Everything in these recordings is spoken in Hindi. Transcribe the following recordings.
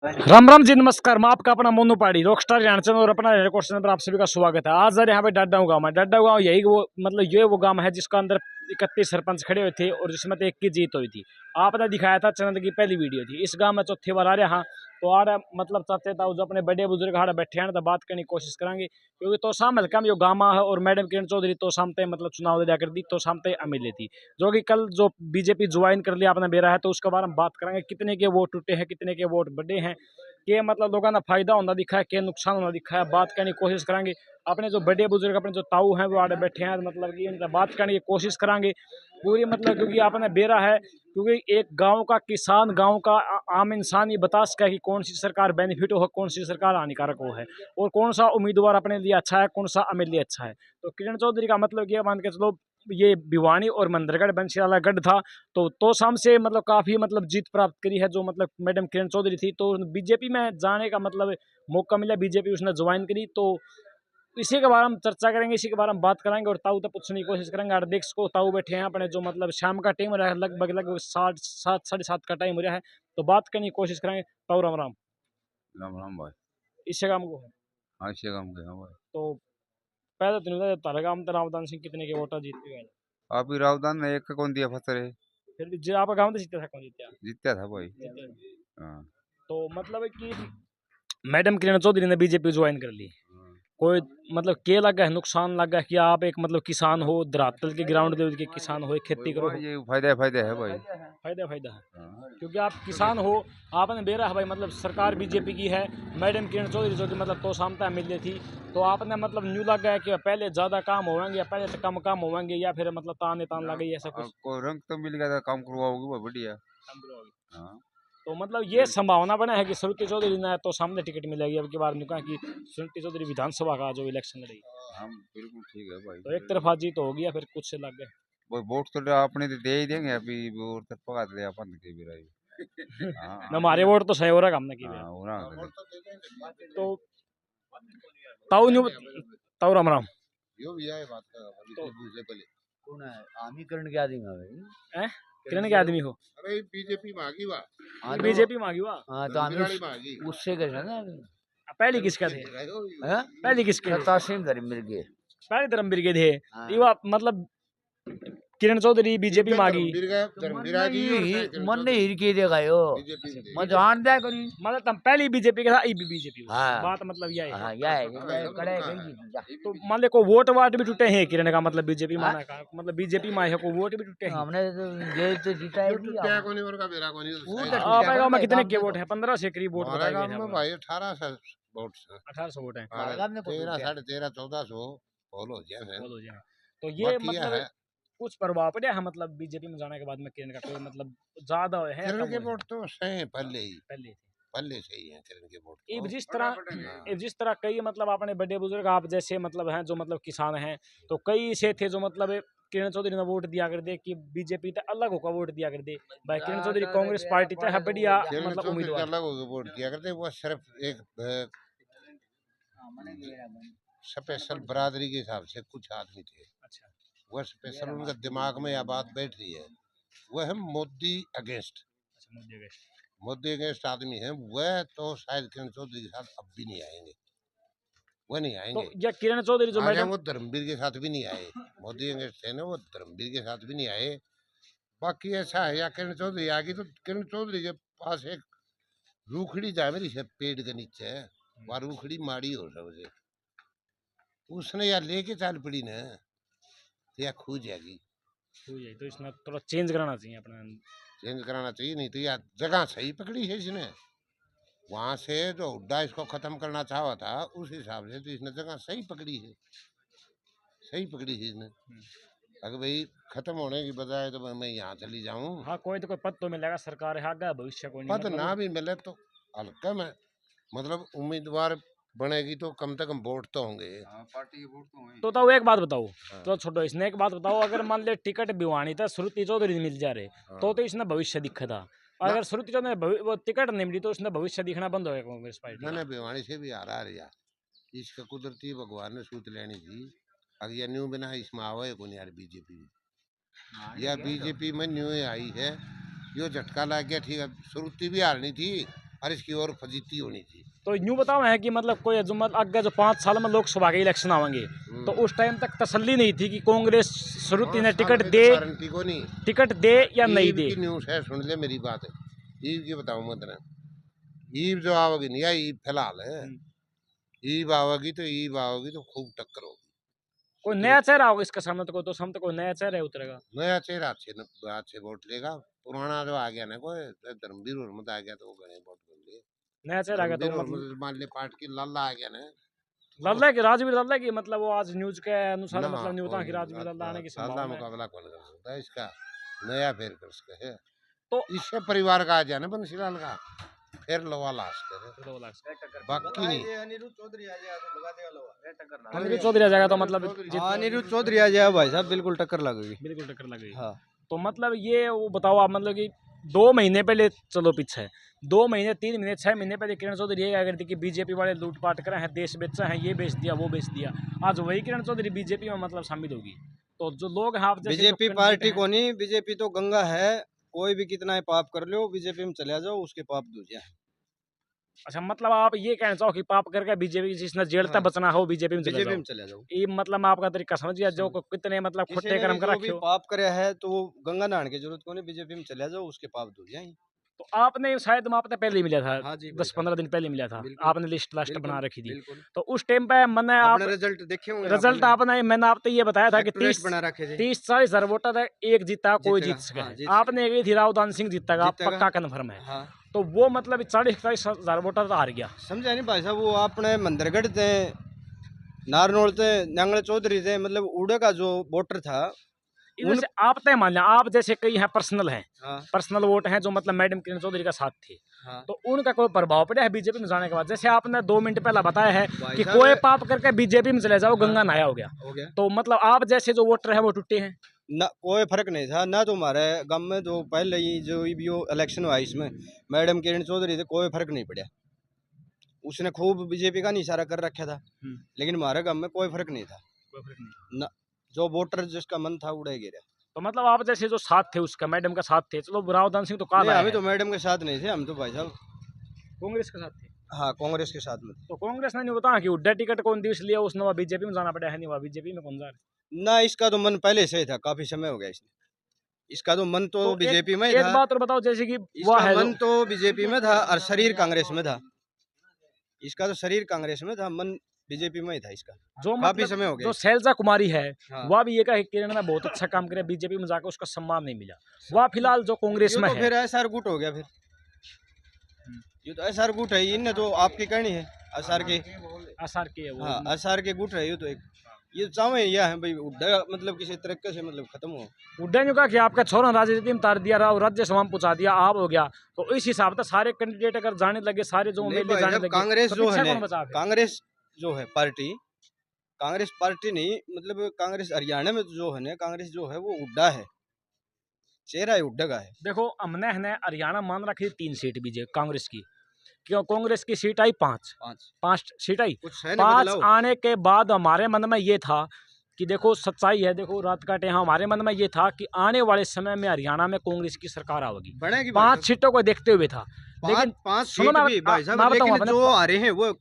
राम राम जी, नमस्कार। मैं आपका अपना मोनू पहाड़ी रॉकस्टार चैनल और अपना रिकॉर्ड चैनल पर आप सभी का स्वागत है। आज यहाँ पे डड्डाऊ गांव है। डड्डाऊ गांव यही वो मतलब ये वो गांव है जिसका अंदर 31 सरपंच खड़े हुए थे और जिसमें एक की जीत हुई थी। आपने दिखाया था, चैनल की पहली वीडियो थी। इस गांव में चौथी बार आ रहे हाँ, तो आ रहा मतलब चाहते था जो अपने बड़े बुजुर्ग हाड़ बैठे हैं तो बात करने की कोशिश करेंगे, क्योंकि तो शाम हल्का में जो गाँव है और मैडम किरण चौधरी तो शामते मतलब चुनाव दिया कर दी तो शामते अमिले थी, जो कि कल जो बीजेपी ज्वाइन कर लिया अपना बेरा है, तो उसके बारे में बात करेंगे। कितने के वोट टूटे हैं, कितने के वोट बढ़े हैं, के मतलब लोगों का फायदा होना दिखा है, के नुकसान होना दिखा है, बात करने की कोशिश करेंगे। अपने जो बड़े बुजुर्ग अपने जो ताऊ हैं वो आड़े बैठे हैं, मतलब कि इनसे बात करने की कोशिश करेंगे पूरी, मतलब क्योंकि आपने बेरा है, क्योंकि एक गांव का किसान, गांव का आम इंसान ये बता सका कि कौन सी सरकार बेनिफिट हो, कौन सी सरकार हानिकारक हो है, और कौन सा उम्मीदवार अपने लिए अच्छा है, कौन सा अपने लिए अच्छा है। तो किरण चौधरी का मतलब ये मान के चलो, ये भिवानी और मंदरगढ़ बंशीवाला गढ़ था, तो शाम से मतलब काफी मतलब जीत प्राप्त करी है जो मतलब मैडम किरण चौधरी थी। तो बीजेपी में जाने का मतलब मौका मिला, बीजेपी उसने ज्वाइन करी, तो इसी के बारे में चर्चा करेंगे, इसी के बारे में बात करेंगे और ताऊ तक पूछने की कोशिश करेंगे। अध्यक्ष को ताऊ बैठे हैं अपने, जो मतलब शाम का टाइम हो रहा है, लगभग 7 साढ़े 7 का टाइम हो रहा है, तो बात करने की कोशिश करेंगे। ताऊ राम राम। राम राम भाई। इस काम को है हाँ इसे काम गया भाई। तो पहले तो तारा गांव में रामदान सिंह कितने के वोटा जीत गए, आप ही रावदान ने एक का कौन दिया फसर है। फिर भी जो आपका गांव तो जीता था, कौन जीता? जीत्या था भाई। जीता। हाँ। तो मतलब है कि मैडम किरण चौधरी ने बीजेपी ज्वाइन कर ली, कोई मतलब के लगा है, नुकसान लगा कि आप एक मतलब किसान हो, धरातल के ग्राउंड लेवल के किसान हो, खेती करो, ये फायदा फायदा है भाई। फायदा फायदा है, हाँ। क्योंकि आप किसान हो। आपने बेरा है भाई, मतलब सरकार बीजेपी की है, मैडम किरण चौधरी जो कि मतलब तो सामता मिल थी, तो आपने मतलब न्यू लगा है कि पहले ज्यादा काम होंगे या पहले से कम काम होंगे, या फिर मतलब ताने तान लगे ऐसा कुछ? आपको रंग तो मिल गया था, काम करवाओगे भाई बढ़िया। हाँ। तो मतलब ये संभावना बना है कि श्रुति चौधरी ने तो सामने टिकट मिलेगी अब की बार, कहा कि श्रुति चौधरी विधानसभा का जो इलेक्शन लड़ी, हम बिल्कुल ठीक है भाई। तो एक तरफा जीत हो गया, फिर कुछ से लग गए। वो वोट तो आपने तो दे ही देंगे अभी, वोट तो पका दे अपन के भी रही। न हाँ हमारे वोट तो सही हो रहा हमने की हाँ वो ना तो ताऊ न्यू ताऊ राम राम। यो भी आए बात का तो से पहले कौन है? आमी करण के आदमी है भाई। किरण के आदमी हो? अरे बीजेपी मांगी वा। हाँ तो बीजेपी मांगी हुआ। हाँ तो आमी उससे कैसे ना पहली किसका थे? हैं? पहली किसके थे? तासीम धर्म मिल गए। पहले धर्मवीर के थे। हाँ। ये मतलब किरण चौधरी बीजेपी मांगी, मन ने हिर के देगा यो। मैं जान दिया करी। मतलब तुम पहली बीजेपी के था, ई भी बीजेपी हो। हाँ। बात मतलब यह है। हाँ या है कड़े गई जा। तो मान ले को वोट वाट भी टूटे हैं किरण का, मतलब बीजेपी माना का मतलब बीजेपी में है को वोट भी टूटे हैं। हमने तो ये तो जीता है जी। आप गांव में कितने के वोट है? 15 से करीब वोट बताए गए थे। भाई 1800 वोट 1800 वोट है। 13 13.5 1400 बोलो बोलो जी। तो ये मतलब कुछ प्रभाव पड़ा है मतलब बीजेपी में जाने के बाद में किरण का, कोई मतलब ज्यादा है? किरण के वोट तो सही पहले ही पहले पहले से ही है किरण के वोट। अब जिस तरह कई मतलब अपने बड़े बुजुर्ग आप जैसे मतलब हैं जो मतलब किसान हैं, तो कई से थे जो मतलब किरण चौधरी ने वोट दिया कर दे कि बीजेपी तो अलग होकर वोट दिया कर दे, भाई किरण चौधरी कांग्रेस पार्टी तो है बढ़िया मतलब उम्मीदवार अलग होकर वोट दिया करते। वो सिर्फ एक स्पेशल बरादरी के हिसाब से कुछ आदमी थे। अच्छा। वह स्पेशल उनका दिमाग में यह बात बैठ रही है, वह है मोदी अगेंस्ट। मोदी अगेंस्ट आदमी है वह, तो शायद किरण चौधरी के साथ अब भी नहीं आएंगे, वह नहीं आएंगे। तो या किरण चौधरी जो मैडम वो धर्मवीर के साथ भी नहीं आए, मोदी अगेंस्ट है ना, वो धर्मवीर के साथ भी नहीं आए। बाकी ऐसा है, या किरण चौधरी आ गई तो किरण चौधरी के पास एक रूखड़ी जा मेरी से पेड़ के नीचे, वह रूखड़ी माड़ी हो सबसे, उसने या लेके चाल पड़ी ना तो या खो जाएगी। तो इसमें थोड़ा चेंज कराना चाहिए अपना, चेंज कराना चाहिए, नहीं तो यार जगह सही पकड़ी है इसने। वहां से जो हुड्डा इसको खत्म करना चाहा था उस हिसाब से तो इसने जगह सही पकड़ी है, सही पकड़ी है इसने। अगर भाई खत्म होने की बजाय तो मैं यहाँ चली जाऊँ। हाँ कोई तो कोई पद तो मिलेगा, सरकार है आगे भविष्य कोई नहीं पद मतलब ना भी मिले तो हल्का में मतलब उम्मीदवार बनेगी तो कम से कम वोट तो होंगे। पार्टी के वोट तो होंगे। तो एक बात बताओ, तो छोड़ो इसने, एक बात बताओ, अगर मान ले टिकट भिवानी था श्रुति चौधरी मिल जा रहे तो इसने भविष्य दिखा था, अगर श्रुति चौधरी वो टिकट नहीं मिली तो इसने भविष्य दिखना बंद हो गया कांग्रेस पार्टी। मैंने भिवानी से भी आ रहा है यार, इसका कुदरती भगवान ने सूत लेनी थी। अगर यह न्यू बिना इसमें आवे कौन यार बीजेपी, या बीजेपी में न्यू आई है, यो झटका लग गया। ठीक है श्रुति भी हारनी थी, और इसकी और फजीती होनी थी। तो यूं बताओ है कि मतलब कोई जो मतलब अगर जो 5 साल में लोकसभा के इलेक्शन आवेंगे तो उस टाइम तक तसल्ली नहीं थी कि कांग्रेस शुरुती ने टिकट दे, गारंटी को नहीं टिकट दे या नहीं दे। न्यूज है, सुन ले मेरी बात। ईब की बताऊं मतलब, ईब जो आओगी नहीं आई, ईब फिलहाल है। ईब आओगी तो खूब टक्कर होगी। कोई नया चेहरा होगा इसका सामने, तो सामने कोई नया चेहरा है उतरेगा। नया चेहरा अच्छे वोट लेगा। पुराना जो आ गया ना कोई धर्मवीर उर्मद आ गया तो वो गणे वोट ले। नया चेहरा आ गया तो धर्मवीर मतलब उर्मद मान ले पार्टी की लल्ला आ गया ना, लल्ला की, राजवीर लल्ला की, मतलब वो आज न्यूज के अनुसार ना मतलब न्यूज कोई की राजवीर लल्ला आने की लल्ला संभावना है। मुकाबला कौन कर सकता है इसका, नया फेर कर सकते है। तो इससे परिवार का आ जाए ना बंसीलाल का, फिर लोहा लाश करे, 2 लाख बाकी नहीं। अनिरुद्ध चौधरी आ जाएगा तो लगा देगा लोहा। अनिरुद्ध चौधरी आ जाएगा तो मतलब हाँ, अनिरुद्ध चौधरी आ जाएगा भाई साहब, बिल्कुल टक्कर लगेगी। बिल्कुल टक्कर लगेगी। हाँ, तो मतलब ये वो बताओ आप, मतलब कि 2 महीने पहले, चलो पीछे 2 महीने 3 महीने 6 महीने पहले किरण चौधरी ये कह रही थी कि बीजेपी वाले लूटपाट करे हैं, देश बेचा है, ये बेच दिया वो बेच दिया। आज वही किरण चौधरी बीजेपी में मतलब शामिल होगी। तो जो लोग हैं आप जैसे बीजेपी जो पार्टी हैं- को नहीं, बीजेपी तो गंगा है। कोई भी कितना ही पाप कर लो, बीजेपी में चले जाओ, उसके पाप दूजिया। अच्छा, मतलब आप ये कहना चाहो कि पाप करके बीजेपी जिसने जेल तक हाँ। बचना हो बीजेपी में चले बीजेपी जाओ। में चले जाओ। ये मतलब आपका तरीका समझ गया, जो कितने मतलब किसी खुट्टे ने कर्म भी कर जो रखे भी हो। पाप करे है तो वो गंगा नहाने की जरूरत को नहीं, बीजेपी में चले जाओ, उसके पाप दूजिया। तो आपने शायद आपने पहले ही मिला था, हाँ जी भाई 10-15 दिन पहले मिला था, बिल्कुल। आपने लिस्ट लास्ट बिल्कुल, बना रखी थी। बिल्कुल। तो उस टाइम पे मैंने आपने आप रिजल्ट देखे होंगे। रिजल्ट आपने मैंने आपको ये बताया था कि एक्यूरेट 30 बना रखे थे। 30-40 हजार वोटर है, एक जीता कोई जीतेगा, जीत सके। हाँ, जीत आपने कही थी राव दान सिंह जीतेगा, आप जीतेगा। पक्का कन्फर्म है। हाँ, तो वो मतलब 40-41 हजार वोटर तो हार गया। समझा नहीं भाई साहब, वो अपने मंदिरगढ़ थे, नारनौल थे, नांगल चौधरी थे, मतलब उड़े का जो वोटर था। इधर से आप तय मान लिया, आप जैसे कई हैं पर्सनल हैं, हाँ, पर्सनल वोट हैं जो मतलब मैडम किरण चौधरी का साथ थे, हाँ। तो उनका कोई प्रभाव पड़ा है बीजेपी में जाने के बाद? जैसे आपने 2 मिनट पहले बताया है भाई कि साहब, कोई पाप करके बीजेपी में चले जाओ, हाँ। गंगा नहाया हो गया। हो गया तो मतलब आप जैसे जो वोटर है वो टूटे हैं। ना, कोई फर्क नहीं था ना। तो हमारे गांव में तो पहले ही जो इलेक्शन हुआ इसमें मैडम किरण चौधरी थे, कोई फर्क नहीं पड़ा। उसने खूब बीजेपी का इशारा कर रखा था, लेकिन हमारे गांव में कोई फर्क नहीं था ना। जो वोटर जिसका मन था उड़े गिरा। तो मतलब आप जैसे जो साथ थे उसका, मैडम का साथ थे, चलो रावदान सिंह तो नहीं, कहा हमें तो मैडम के साथ नहीं थे, हम तो भाई साहब कांग्रेस के साथ थे। हाँ कांग्रेस के साथ में थे। तो कांग्रेस ने नहीं बताया कि उड्डा टिकट कौन दिवस लिया उसने, वह बीजेपी में जाना पड़ा है, नहीं वह बीजेपी में कौन जा रहा है। ना, इसका तो मन पहले से ही था, काफी समय हो गया इसने। इसका तो मन तो बीजेपी में ही एक था। बात और बताओ, जैसे कि वह इसका है मन तो बीजेपी में था और शरीर कांग्रेस में था। इसका तो शरीर कांग्रेस में था, मन बीजेपी में ही था इसका। जो काफी मतलब समय हो गया जो शैलजा कुमारी है, हाँ। वह भी ये कहा कि किरण ने बहुत अच्छा काम किया, बीजेपी में जाकर उसका सम्मान नहीं मिला। वह फिलहाल जो कांग्रेस ये में तो है। फिर एसआर गुट हो गया। फिर ये तो एसआर गुट है, इनने तो आपकी कहनी है एसआर के। आसार की है वो। हाँ, एसआर के गुट है ये तो एक। ये चाहे यह है भाई उड्डा मतलब किसी तरीके से मतलब खत्म हो। उड्डा ने कहा कि आपका छोरा राजनीति में तार दिया रहा और राज्यसभा में पहुंचा दिया, आप हो गया। तो इस हिसाब से सारे कैंडिडेट अगर जाने लगे, सारे जो नहीं उम्मीदवार भाई जाने साहब, लगे, कांग्रेस तो जो पीछे है कौन बचा ना, फिर? कांग्रेस जो है पार्टी, कांग्रेस पार्टी नहीं मतलब कांग्रेस हरियाणा में जो है ना, कांग्रेस जो है वो उड्डा है, चेहरा है उड्डा का है। देखो हमने है हरियाणा मान रखी 3 सीट बीजेपी कांग्रेस की, क्यों कांग्रेस की सीट आई 5 सीट आई। कुछ है ना 5 बदलाव। आने के बाद हमारे मन में ये था कि देखो सच्चाई है, देखो रात काटे, हाँ हमारे मन में ये था कि आने वाले समय में हरियाणा में कांग्रेस की सरकार आएगी, बनेगी भाई 5 साहब। सीटों को देखते हुए था। लेकिन पाँच सुनो, सीट मैं भी भाई साहब, मैं बताऊं लेकिन अपने जो आ रहे हैं वो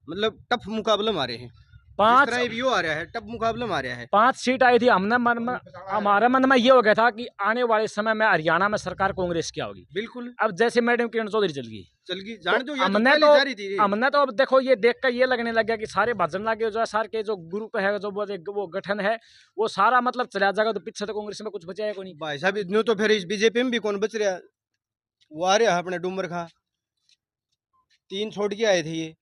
मतलब टफ मुकाबले में आ रहे हैं। जिस 5 तरह भी आ रहा है, टफ मुकाबले में आ रहा है। 5 सीट आई थी, हमने मन में, हमारे मन में ये हो गया था कि आने वाले समय में हरियाणा में सरकार कांग्रेस की होगी। बिल्कुल अब जैसे मैडम किरण चौधरी चल गई, चल गई, जान दो, या तो हमने पहले तो जा रही थी ये। हमने तो अब देखो ये देख कर ये लगने लग गया कि सारे भजन लागे जो है, सारे के जो ग्रुप है, जो वो गठन है, वो सारा मतलब चला जाएगा, तो पीछे तो कांग्रेस में कुछ बचाएगा को नहीं। भाई साहब इतने तो फिर इस बीजेपी में भी कौन बच रहा। वो आ रहा है अपने डूमर खा, 3 छोड़ के आए थे ये,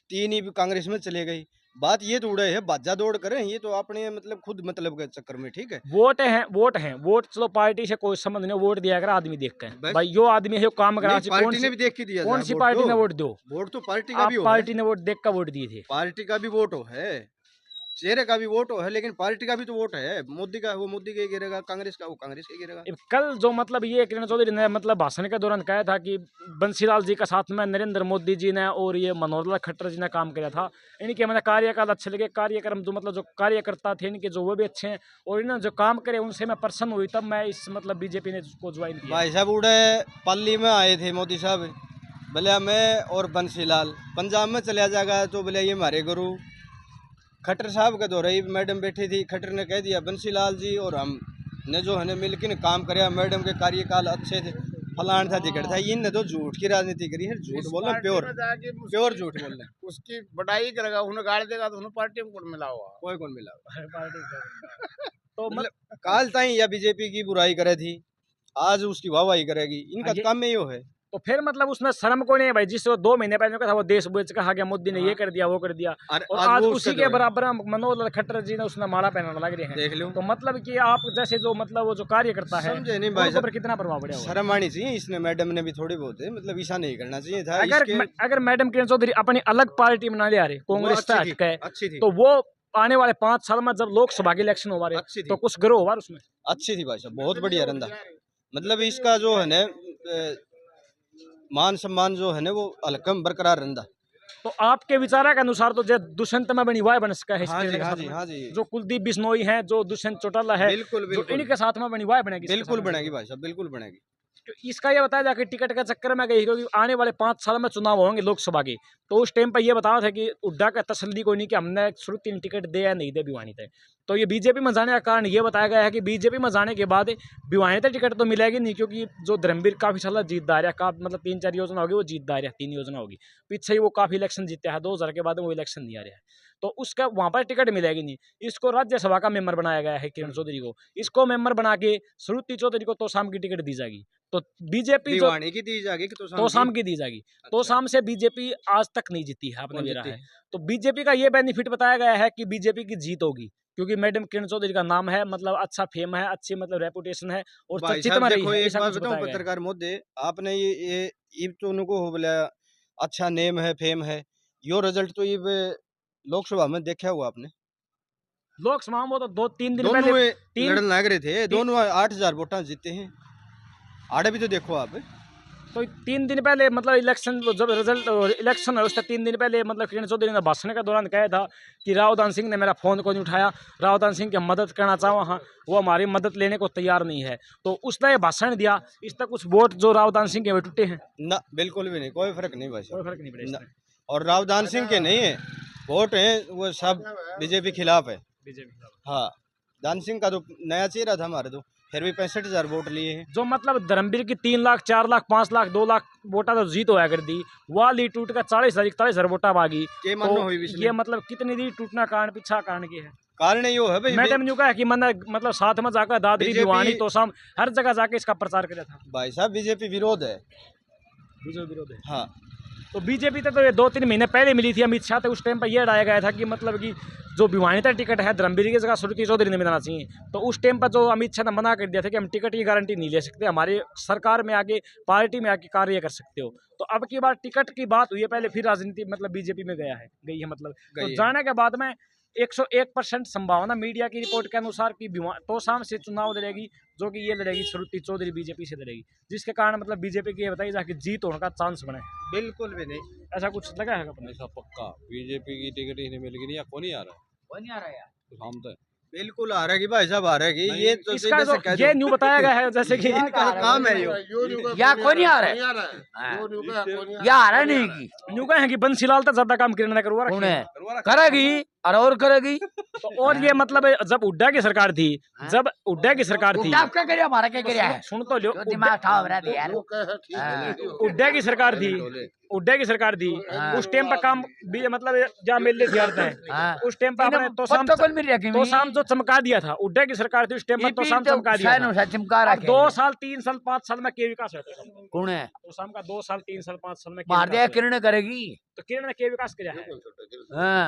3 ही कांग्रेस में चले गई। बात ये तो उड़े है, बाजा दौड़ करें, ये तो अपने मतलब खुद मतलब के चक्कर में। ठीक है, वोट है वोट, चलो पार्टी से कोई संबंध नहीं, वोट दिया कर आदमी देख कर, बस। भाई यो आदमी है, यो काम करा, नहीं, पार्टी ने भी देख के दिया कौन था, सी वोट पार्टी तो। ने वोट दो, वोट तो पार्टी का आप भी हो पार्टी ने वोट देख कर वोट दिए थे। पार्टी का भी वोट है, चेहरे का भी वोट है, लेकिन पार्टी का भी तो वोट है। मोदी का वो मोदी के गिरेगा, कांग्रेस का वो कांग्रेस के गिरेगा। अब कल जो मतलब ये किरण चौधरी ने मतलब भाषण के दौरान कहा था कि बंसीलाल जी का साथ में नरेंद्र मोदी जी ने और ये मनोहर लाल खट्टर जी ने काम किया था, इनके मैंने कार्यकाल अच्छे लगे, कार्यक्रम जो मतलब जो कार्यकर्ता थे इनके जो वो भी अच्छे हैं, और इन्होंने जो काम करे उनसे मैं प्रसन्न हुई, तब मैं इस मतलब बीजेपी ने उसको ज्वाइन किया। भाई साहब उड़े पल्ली में आए थे मोदी साहब, बोले मैं और बंसीलाल पंजाब में चला जाएगा तो बोले ये हमारे गुरु खट्टर साहब के दौरे ही मैडम बैठी थी। खट्टर ने कह दिया बंसीलाल जी और हम ने जो है मिलकर काम करे, मैडम के कार्यकाल अच्छे थे, फलान था टिकट था। इनने तो झूठ की राजनीति करी है, झूठ बोल रहे, प्योर झूठ बोल रहे। उसकी बढ़ाई करेगा, उन्हें गाड़ देगा तो उन्हें पार्टी में कौन मिला हुआ, कोई कौन मिला तो मतलब काल ताई या बीजेपी की बुराई करे थी, आज उसकी वाहवाही करेगी। इनका काम में यो है। तो फिर मतलब उसमें शर्म को नहीं है भाई, जिस वो 2 महीने पहले कहा था वो देश बेच कहा गया, मोदी ने ये कर दिया वो कर दिया, और आज उसी के बराबर मनोहर खट्टर जी ने उसने माला पहनाने लग रहे हैं। देख लो तो मतलब कि आप जैसे जो मतलब वो जो कार्य करता है समझे नहीं भाई, पर कितना प्रभाव पड़ा। शर्म आनी चाहिए इसने, मैडम ने भी थोड़ी बहुत है, मतलब ऐसा नहीं करना चाहिए था। अगर मैडम किरण चौधरी अपनी अलग पार्टी बना ले आ रहे, कांग्रेस से हटके, अच्छी थी तो वो आने वाले 5 साल में जब लोकसभा के इलेक्शन हो रहे तो कुछ ग्रो होगा उसमें। अच्छी थी भाई साहब, बहुत बढ़िया रंदा। मतलब इसका जो है ना मान सम्मान जो है ना वो हल्कम बरकरार रंदा। तो आपके विचार के अनुसार तो जो दुष्यंत में बनी वाय बन सका है, हाँ जी, जो कुलदीप बिश्नोई है, जो दुष्यंत चौटाला है, बिल्कुल जो इनके साथ में बनी वाय बनेगी, बिल्कुल बनेगी भाई साहब, बिल्कुल बनेगी। तो इसका ये बताया जाए कि टिकट के चक्कर में गई, क्योंकि आने वाले 5 साल में चुनाव होंगे लोकसभा के, तो उस टाइम पर ये बताया था कि उड्डा का तसल्ली कोई नहीं कि हमने शुरू 3 टिकट दे या नहीं दे भिवानी तक। तो ये बीजेपी में जाने का कारण ये बताया गया है कि बीजेपी में जाने के बाद भिवानी तक टिकट तो मिलेगी नहीं, क्योंकि जो धर्मवीर काफी साल जीतदार है, काफी मतलब 3-4 योजना होगी वो जीतदार है, 3 योजना होगी, पीछे ही वो काफी इलेक्शन जीते हैं, 2000 के बाद वो इलेक्शन नहीं आ रहा है, तो उसका वहां पर टिकट मिलेगी नहीं। इसको राज्यसभा का मेंबर बनाया गया है किरण चौधरी को, इसको मेंबर बना के श्रुति चौधरी को तोसाम की टिकट दी जाएगी। तो बीजेपी की दी जाएगी, तोसाम की दी जाएगी। तोसाम से बीजेपी आज तक नहीं जीती है, आपने मेरा है। तो बीजेपी का ये बेनिफिट बताया गया है कि बीजेपी की जीत होगी, क्योंकि मैडम किरण चौधरी का नाम है, मतलब अच्छा फेम है, अच्छी मतलब रेपुटेशन है, और चर्चित में रही है। एक बात बताऊं पत्रकार मोदी, आपने ये तो उनको हो बोला अच्छा नेम है, फेम है, यो रिजल्ट तो ये लोकसभा में देखा हुआ आपने। लोकसभा में वो तो 2-3 दिन पहले लड़न लग रहे थे, दोनों 8000 वोटा जीते हैं। आड़े भी तो देखो आप, तो 3 दिन पहले मतलब इलेक्शन जब रिजल्ट इलेक्शन है उससे 3 दिन पहले मतलब किरण चौधरी ने भाषण के दौरान कहा था कि रावदान सिंह ने मेरा फोन को नहीं उठाया, रावदान सिंह की मदद करना चाहो, हाँ वो हमारी मदद लेने को तैयार नहीं है। तो उसने ये भाषण दिया, इस तक कुछ वोट जो रावदान सिंह के वे टूटे हैं ना, बिल्कुल भी नहीं, कोई फर्क नहीं भाई, कोई फर्क नहीं पड़ेगा। और रावदान सिंह के नहीं है वोट है, वो सब बीजेपी खिलाफ है। हाँ, दान सिंह का तो नया चेहरा था हमारे, तो फिर भी 65,000 वोट लिए हैं। जो मतलब धर्मवीर की 3 लाख 4 लाख 5 लाख 2 लाख वोटा तो जीत होया कर दी, वह लीड टूट कर 40,000 वोटा बागी। तो ये मतलब कितनी लीड टूटना कारण पीछा कारण के है, कारण यो है भाई। मैडम ने कहा कि मैंने मतलब साथ में जाकर दादरी भिवानी तोसाम हर जगह जाके इसका प्रचार किया था। भाई साहब बीजेपी विरोध है, विरोध है। हाँ, तो बीजेपी तो ये 2-3 महीने पहले मिली थी अमित शाह, तो उस टाइम पर यह अड़ाया गया था कि मतलब कि जो भिवानी तक टिकट है धर्मवीर की जगह श्रुति चौधरी ने मिलना चाहिए। तो उस टाइम पर जो अमित शाह ने मना कर दिया था कि हम टिकट की गारंटी नहीं ले सकते, हमारे सरकार में आगे पार्टी में आके कार्य कर सकते हो। तो अब की बार टिकट की बात हुई है, पहले फिर राजनीति मतलब बीजेपी में गई है मतलब। तो जाने के बाद में 101% संभावना मीडिया की रिपोर्ट के अनुसार कि तोसाम से चुनाव लड़ेगी, जो कि ये लड़ेगी श्रुति चौधरी बीजेपी से लड़ेगी, जिसके कारण मतलब बीजेपी की ये बताइए जाके जीत होने का चांस बने। बिल्कुल भी नहीं, ऐसा कुछ लगा है ऐसा पक्का बीजेपी की टिकट ही नहीं मिलेगी, नहीं कौन ही आ रहा है, कौन आ रहा है यार, हम तो बिल्कुल आ रहेगी भाई साहब, आ रहेगी। ये तो इसका ये न्यू बताया गया है जैसे कि इनका काम है या कोई नहीं आ रहा है, या आ रहा नहीं की न्यू कहे हैं कि बंसीलाल तक ज्यादा काम किरण ने करवा करेगी और करेगी। तो और ये मतलब जब हुड्डा की सरकार थी, जब हुड्डा की सरकार थी, क्या करे हमारा क्या करे है, सुन तो लो, दिमाग था हमारा यार, हुड्डा की सरकार थी, हुड्डा की सरकार थी, उस टाइम पर काम भी मतलब जहाँ मिल रही थी उस टाइम पर तो शाम जो चमका दिया था, हुड्डा की सरकार थी उस टाइम पर तो शाम चमका दिया था। चमका रहा 2 साल 3 साल 5 साल में के विकास है कौन है, तो शाम का 2 साल 3 साल 5 साल में मार दिया किरण करेगी, तो किरण ने के विकास किया है।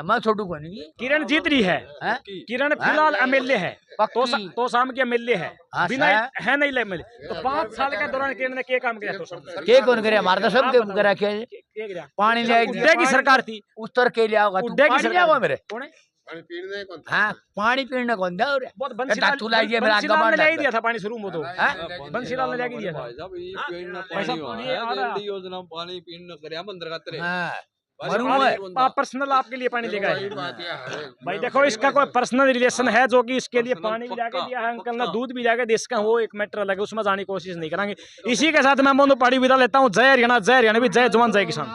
मैं छोटू को नहीं, किरण जीत रही है, किरण फिलहाल एमएलए है, तो शाम की एमएलए है, बिना है नहीं एमएलए। तो 5 साल के दौरान किरण ने क्या काम किया, के कौन करे, हमारा तो सब के करा के पानी ले हुड्डा की सरकार थी, उत्तर के लिया होगा, हुड्डा की सरकार मेरे कौन है, हाँ पानी पीने कौन दिया, बहुत बंसीलाल ने ले दिया था पानी शुरू में, तो बंसीलाल ने ले दिया था योजना पानी पीने कर आप पर्सनल आपके लिए पानी लेकर आए भाई। देखो इसका कोई पर्सनल रिलेशन है जो कि इसके लिए पानी भी लाके दिया है अंकल ने, दूध भी लाके दे, इसका वो एक मैटर अलग है, उसमें जाने की कोशिश नहीं करेंगे। इसी के साथ मैं मोनू पहाड़ी विदा लेता हूँ। जय हरियाणा, जय हरियाणा भी, जय जवान, जय किसान।